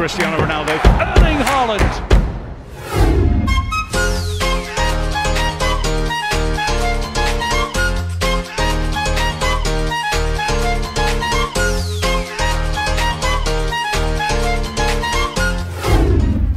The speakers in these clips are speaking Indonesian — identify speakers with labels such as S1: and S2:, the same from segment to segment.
S1: Cristiano Ronaldo. Erling Haaland.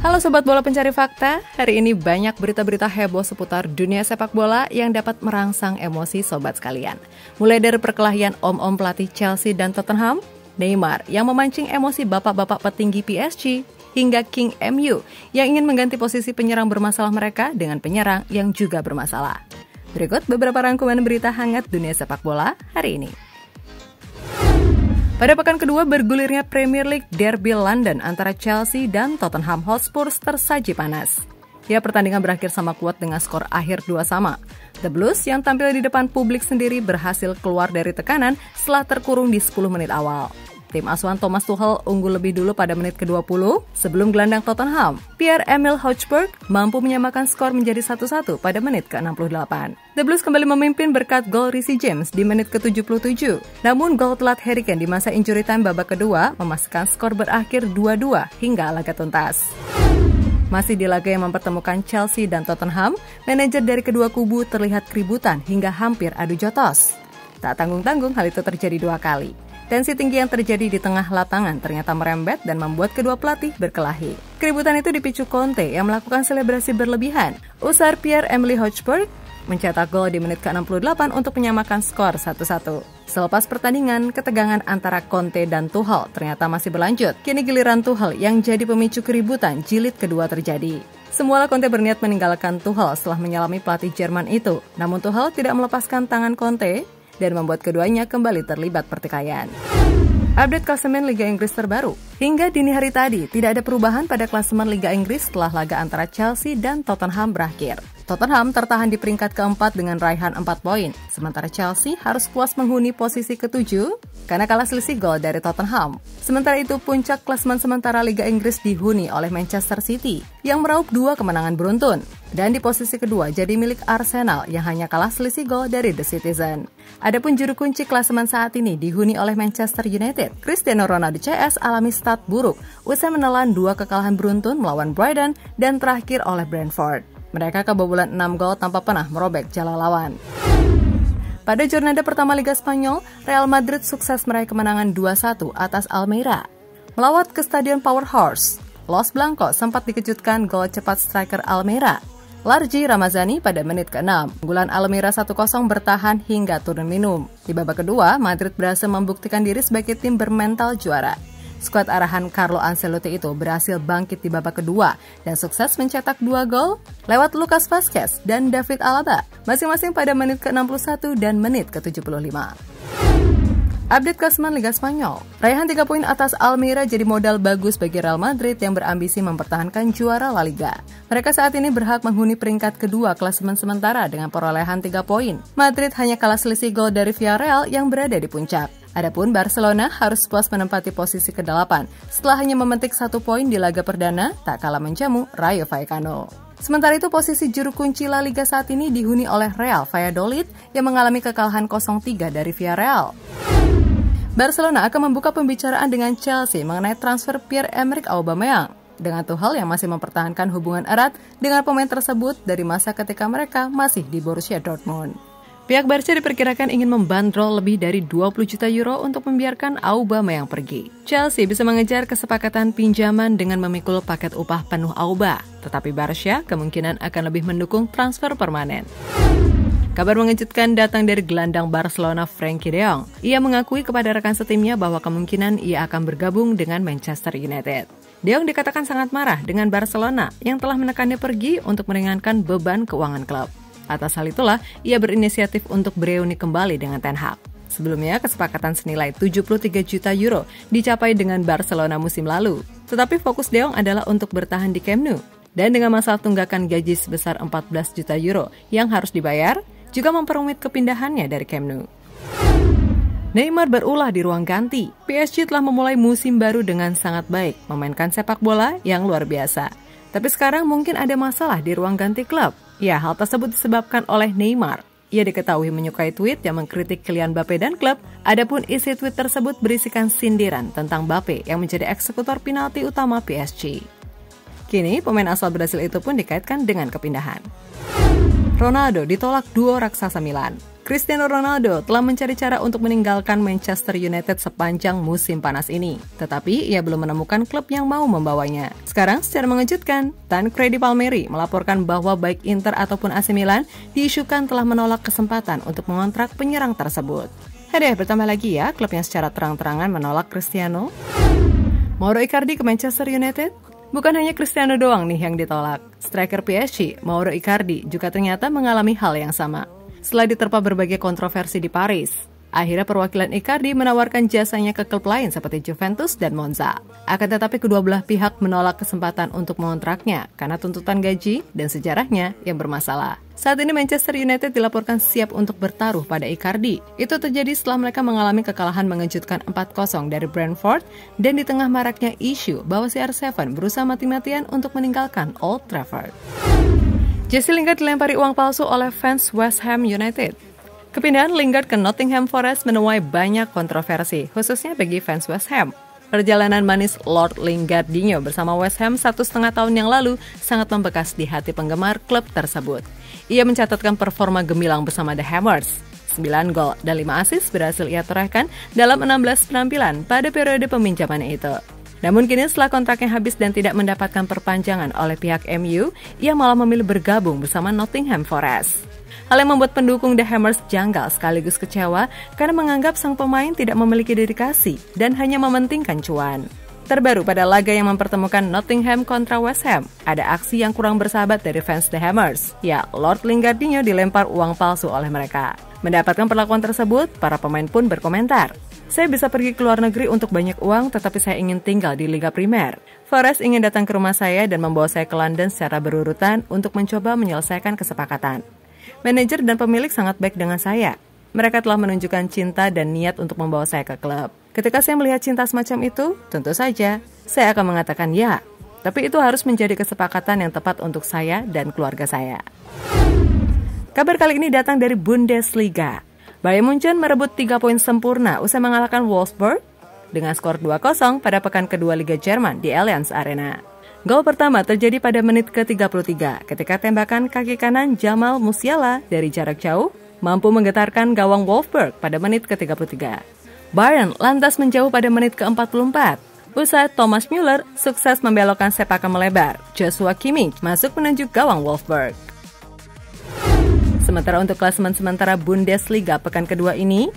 S2: Halo Sobat Bola Pencari Fakta, hari ini banyak berita-berita heboh seputar dunia sepak bola yang dapat merangsang emosi sobat sekalian. Mulai dari perkelahian om-om pelatih Chelsea dan Tottenham, Neymar yang memancing emosi bapak-bapak petinggi PSG, hingga King MU yang ingin mengganti posisi penyerang bermasalah mereka dengan penyerang yang juga bermasalah. Berikut beberapa rangkuman berita hangat dunia sepak bola hari ini. Pada pekan kedua bergulirnya Premier League Derby London antara Chelsea dan Tottenham Hotspur tersaji panas. Ya, pertandingan berakhir sama kuat dengan skor akhir 2-2. The Blues yang tampil di depan publik sendiri berhasil keluar dari tekanan setelah terkurung di 10 menit awal. Tim asuhan Thomas Tuchel unggul lebih dulu pada menit ke-20 sebelum gelandang Tottenham, Pierre-Emile Hojbjerg, mampu menyamakan skor menjadi 1-1 pada menit ke-68. The Blues kembali memimpin berkat gol Reece James di menit ke-77. Namun gol telat Harry Kane di masa injury time babak kedua memastikan skor berakhir 2-2 hingga laga tuntas. Masih di laga yang mempertemukan Chelsea dan Tottenham, manajer dari kedua kubu terlihat keributan hingga hampir adu jotos. Tak tanggung-tanggung hal itu terjadi 2 kali. Tensi tinggi yang terjadi di tengah lapangan ternyata merembet dan membuat kedua pelatih berkelahi. Keributan itu dipicu Conte yang melakukan selebrasi berlebihan. Usar Pierre-Emile Hojbjerg mencetak gol di menit ke-68 untuk menyamakan skor 1-1. Selepas pertandingan, ketegangan antara Conte dan Tuchel ternyata masih berlanjut. Kini giliran Tuchel yang jadi pemicu keributan jilid kedua terjadi. Semula Conte berniat meninggalkan Tuchel setelah menyalami pelatih Jerman itu. Namun Tuchel tidak melepaskan tangan Conte dan membuat keduanya kembali terlibat pertikaian. Update klasemen Liga Inggris terbaru. Hingga dini hari tadi, tidak ada perubahan pada klasemen Liga Inggris setelah laga antara Chelsea dan Tottenham berakhir. Tottenham tertahan di peringkat keempat dengan raihan 4 poin, sementara Chelsea harus puas menghuni posisi ke-7 karena kalah selisih gol dari Tottenham. Sementara itu, puncak klasemen sementara Liga Inggris dihuni oleh Manchester City yang meraup 2 kemenangan beruntun. Dan di posisi kedua jadi milik Arsenal yang hanya kalah selisih gol dari The Citizen. Adapun juru kunci klasemen saat ini dihuni oleh Manchester United. Cristiano Ronaldo CS alami stat buruk usai menelan 2 kekalahan beruntun melawan Brighton dan terakhir oleh Brentford. Mereka kebobolan 6 gol tanpa pernah merobek jala lawan. Pada jurnada pertama Liga Spanyol, Real Madrid sukses meraih kemenangan 2-1 atas Almeria. Melawat ke Stadion Powerhouse, Los Blancos sempat dikejutkan gol cepat striker Almeria, Largi Ramazani pada menit ke-6. Unggulan Almeria 1-0 bertahan hingga turun minum. Di babak kedua, Madrid berhasil membuktikan diri sebagai tim bermental juara. Skuad arahan Carlo Ancelotti itu berhasil bangkit di babak kedua dan sukses mencetak 2 gol lewat Lucas Vazquez dan David Alaba, masing-masing pada menit ke-61 dan menit ke-75. Update klasemen Liga Spanyol. Raihan 3 poin atas Almeria jadi modal bagus bagi Real Madrid yang berambisi mempertahankan juara La Liga. Mereka saat ini berhak menghuni peringkat kedua klasemen sementara dengan perolehan 3 poin. Madrid hanya kalah selisih gol dari Villarreal yang berada di puncak. Adapun Barcelona harus puas menempati posisi ke-8 setelah hanya memetik 1 poin di laga perdana tak kalah menjamu Rayo Vallecano. Sementara itu posisi juru kunci La Liga saat ini dihuni oleh Real Valladolid yang mengalami kekalahan 0-3 dari Villarreal. Barcelona akan membuka pembicaraan dengan Chelsea mengenai transfer Pierre-Emerick Aubameyang dengan Tuchel yang masih mempertahankan hubungan erat dengan pemain tersebut dari masa ketika mereka masih di Borussia Dortmund. Pihak Barca diperkirakan ingin membandrol lebih dari 20 juta euro untuk membiarkan Aubameyang pergi. Chelsea bisa mengejar kesepakatan pinjaman dengan memikul paket upah penuh Auba, tetapi Barca kemungkinan akan lebih mendukung transfer permanen. Kabar mengejutkan datang dari gelandang Barcelona Frenkie de Jong. Ia mengakui kepada rekan setimnya bahwa kemungkinan ia akan bergabung dengan Manchester United. De Jong dikatakan sangat marah dengan Barcelona yang telah menekannya pergi untuk meringankan beban keuangan klub. Atas hal itulah, ia berinisiatif untuk bereuni kembali dengan Ten Hag. Sebelumnya, kesepakatan senilai 73 juta euro dicapai dengan Barcelona musim lalu. Tetapi fokus De Jong adalah untuk bertahan di Camp Nou. Dan dengan masalah tunggakan gaji sebesar 14 juta euro yang harus dibayar, juga memperumit kepindahannya dari Camp Nou. Neymar berulah di ruang ganti. PSG telah memulai musim baru dengan sangat baik, memainkan sepak bola yang luar biasa. Tapi sekarang mungkin ada masalah di ruang ganti klub. Ya, hal tersebut disebabkan oleh Neymar. Ia diketahui menyukai tweet yang mengkritik Kylian Mbappe dan klub, adapun isi tweet tersebut berisikan sindiran tentang Mbappe yang menjadi eksekutor penalti utama PSG. Kini, pemain asal Brasil itu pun dikaitkan dengan kepindahan. Ronaldo ditolak duo raksasa Milan. Cristiano Ronaldo telah mencari cara untuk meninggalkan Manchester United sepanjang musim panas ini. Tetapi ia belum menemukan klub yang mau membawanya. Sekarang secara mengejutkan, Tancredi Palmieri melaporkan bahwa baik Inter ataupun AC Milan diisukan telah menolak kesempatan untuk mengontrak penyerang tersebut. Hadiah bertambah lagi ya klub yang secara terang-terangan menolak Cristiano. Mauro Icardi ke Manchester United? Bukan hanya Cristiano doang nih yang ditolak. Striker PSG, Mauro Icardi, juga ternyata mengalami hal yang sama. Setelah diterpa berbagai kontroversi di Paris, akhirnya perwakilan Icardi menawarkan jasanya ke klub lain seperti Juventus dan Monza. Akan tetapi kedua belah pihak menolak kesempatan untuk mengontraknya karena tuntutan gaji dan sejarahnya yang bermasalah. Saat ini Manchester United dilaporkan siap untuk bertaruh pada Icardi. Itu terjadi setelah mereka mengalami kekalahan mengejutkan 4-0 dari Brentford dan di tengah maraknya isu bahwa CR7 berusaha mati-matian untuk meninggalkan Old Trafford. Jesse Lingard dilempari uang palsu oleh fans West Ham United. Kepindahan Lingard ke Nottingham Forest menuai banyak kontroversi, khususnya bagi fans West Ham. Perjalanan manis Lord Lingardinho bersama West Ham 1,5 tahun yang lalu sangat membekas di hati penggemar klub tersebut. Ia mencatatkan performa gemilang bersama The Hammers. 9 gol dan 5 assist berhasil ia torehkan dalam 16 penampilan pada periode peminjamannya itu. Namun kini setelah kontraknya habis dan tidak mendapatkan perpanjangan oleh pihak MU, ia malah memilih bergabung bersama Nottingham Forest. Hal yang membuat pendukung The Hammers janggal sekaligus kecewa karena menganggap sang pemain tidak memiliki dedikasi dan hanya mementingkan cuan. Terbaru pada laga yang mempertemukan Nottingham kontra West Ham, ada aksi yang kurang bersahabat dari fans The Hammers. Ya, Lord Lingardinho dilempar uang palsu oleh mereka. Mendapatkan perlakuan tersebut, para pemain pun berkomentar. Saya bisa pergi ke luar negeri untuk banyak uang, tetapi saya ingin tinggal di Liga Primer. Forest ingin datang ke rumah saya dan membawa saya ke London secara berurutan untuk mencoba menyelesaikan kesepakatan. Manajer dan pemilik sangat baik dengan saya. Mereka telah menunjukkan cinta dan niat untuk membawa saya ke klub. Ketika saya melihat cinta semacam itu, tentu saja saya akan mengatakan ya. Tapi itu harus menjadi kesepakatan yang tepat untuk saya dan keluarga saya. Kabar kali ini datang dari Bundesliga. Bayern Munchen merebut 3 poin sempurna usai mengalahkan Wolfsburg dengan skor 2-0 pada pekan kedua Liga Jerman di Allianz Arena. Gol pertama terjadi pada menit ke-33 ketika tembakan kaki kanan Jamal Musiala dari jarak jauh mampu menggetarkan gawang Wolfsburg pada menit ke-33. Bayern lantas menjauh pada menit ke-44. Usai Thomas Müller sukses membelokkan sepakan melebar, Joshua Kimmich masuk menuju gawang Wolfsburg. Sementara untuk klasemen sementara Bundesliga pekan kedua ini,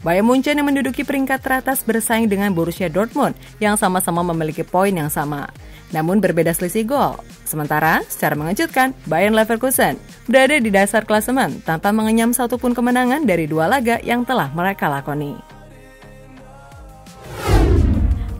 S2: Bayern Munchen yang menduduki peringkat teratas bersaing dengan Borussia Dortmund yang sama-sama memiliki poin yang sama, namun berbeda selisih gol. Sementara, secara mengejutkan, Bayern Leverkusen berada di dasar klasemen tanpa mengenyam satupun kemenangan dari 2 laga yang telah mereka lakoni.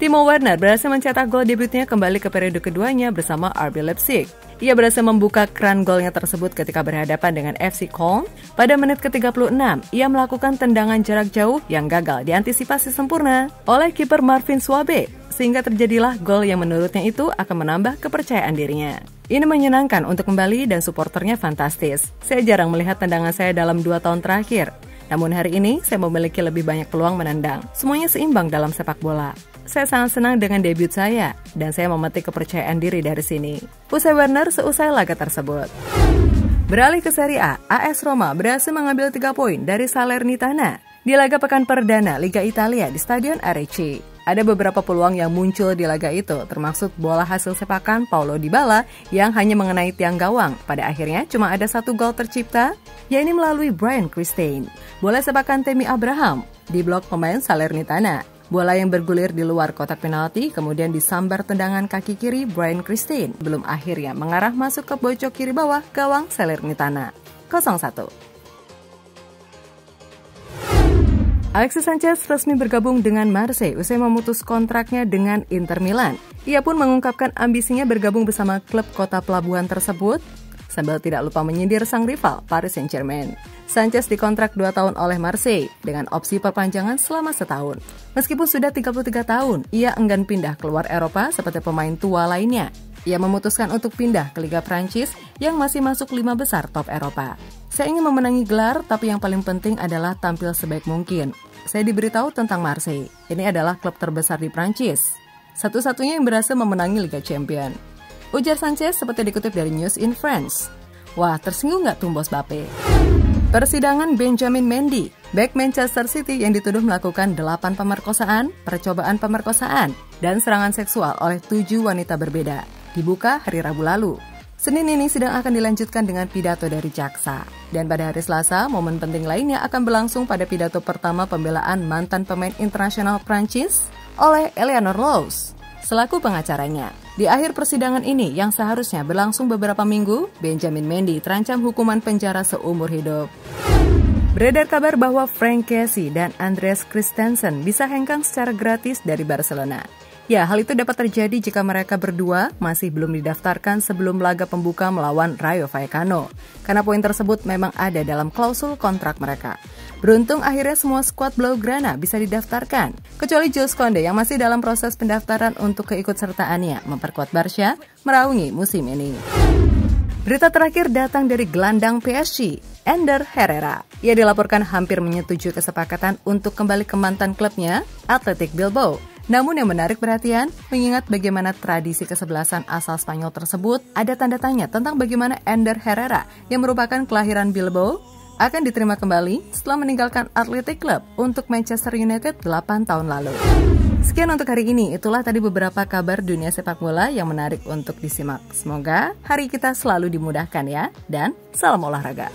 S2: Timo Werner berhasil mencetak gol debutnya kembali ke periode keduanya bersama RB Leipzig. Ia berhasil membuka keran golnya tersebut ketika berhadapan dengan FC Köln. Pada menit ke-36, ia melakukan tendangan jarak jauh yang gagal diantisipasi sempurna oleh kiper Marvin Schwäbe, sehingga terjadilah gol yang menurutnya itu akan menambah kepercayaan dirinya. Ini menyenangkan untuk kembali dan suporternya fantastis. Saya jarang melihat tendangan saya dalam 2 tahun terakhir. Namun hari ini, saya memiliki lebih banyak peluang menendang. Semuanya seimbang dalam sepak bola. Saya sangat senang dengan debut saya, dan saya memetik kepercayaan diri dari sini. Usai Werner seusai laga tersebut. Beralih ke Serie A, AS Roma berhasil mengambil 3 poin dari Salernitana di laga pekan perdana Liga Italia di Stadion Arechi. Ada beberapa peluang yang muncul di laga itu, termasuk bola hasil sepakan Paulo Dybala yang hanya mengenai tiang gawang. Pada akhirnya cuma ada 1 gol tercipta, yaitu melalui Bryan Christine. Bola sepakan Tammy Abraham di blok pemain Salernitana. Bola yang bergulir di luar kotak penalti kemudian disambar tendangan kaki kiri Bryan Christine, belum akhirnya mengarah masuk ke pojok kiri bawah gawang Salernitana. 0-1. Alexis Sanchez resmi bergabung dengan Marseille usai memutus kontraknya dengan Inter Milan. Ia pun mengungkapkan ambisinya bergabung bersama klub kota pelabuhan tersebut, sambil tidak lupa menyindir sang rival Paris Saint-Germain. Sanchez dikontrak 2 tahun oleh Marseille dengan opsi perpanjangan selama 1 tahun. Meskipun sudah 33 tahun, ia enggan pindah keluar Eropa seperti pemain tua lainnya. ia memutuskan untuk pindah ke Liga Prancis yang masih masuk 5 besar top Eropa. Saya ingin memenangi gelar, tapi yang paling penting adalah tampil sebaik mungkin. Saya diberitahu tentang Marseille. Ini adalah klub terbesar di Prancis. Satu-satunya yang berhasil memenangi Liga Champion. Ujar Sanchez seperti dikutip dari News in France. Wah, tersinggung nggak tuh Bos Bape? Persidangan Benjamin Mendy, bek Manchester City yang dituduh melakukan 8 pemerkosaan, percobaan pemerkosaan, dan serangan seksual oleh 7 wanita berbeda, dibuka hari Rabu lalu. Senin ini sidang akan dilanjutkan dengan pidato dari jaksa. Dan pada hari Selasa, momen penting lainnya akan berlangsung pada pidato pertama pembelaan mantan pemain internasional Prancis oleh Eleanor Lous selaku pengacaranya. Di akhir persidangan ini yang seharusnya berlangsung beberapa minggu, Benjamin Mendy terancam hukuman penjara seumur hidup. Beredar kabar bahwa Frank Kessie dan Andreas Christensen bisa hengkang secara gratis dari Barcelona. Ya, hal itu dapat terjadi jika mereka berdua masih belum didaftarkan sebelum laga pembuka melawan Rayo Vallecano, karena poin tersebut memang ada dalam klausul kontrak mereka. Beruntung akhirnya semua skuad Blaugrana bisa didaftarkan, kecuali Jules Koundé yang masih dalam proses pendaftaran untuk keikutsertaannya memperkuat Barca meraungi musim ini. Berita terakhir datang dari gelandang PSG, Ander Herrera. Ia dilaporkan hampir menyetujui kesepakatan untuk kembali ke mantan klubnya, Athletic Bilbao. Namun yang menarik perhatian, mengingat bagaimana tradisi kesebelasan asal Spanyol tersebut, ada tanda tanya tentang bagaimana Ander Herrera yang merupakan kelahiran Bilbao akan diterima kembali setelah meninggalkan Athletic Club untuk Manchester United 8 tahun lalu. Sekian untuk hari ini, itulah tadi beberapa kabar dunia sepak bola yang menarik untuk disimak. Semoga hari kita selalu dimudahkan ya, dan salam olahraga.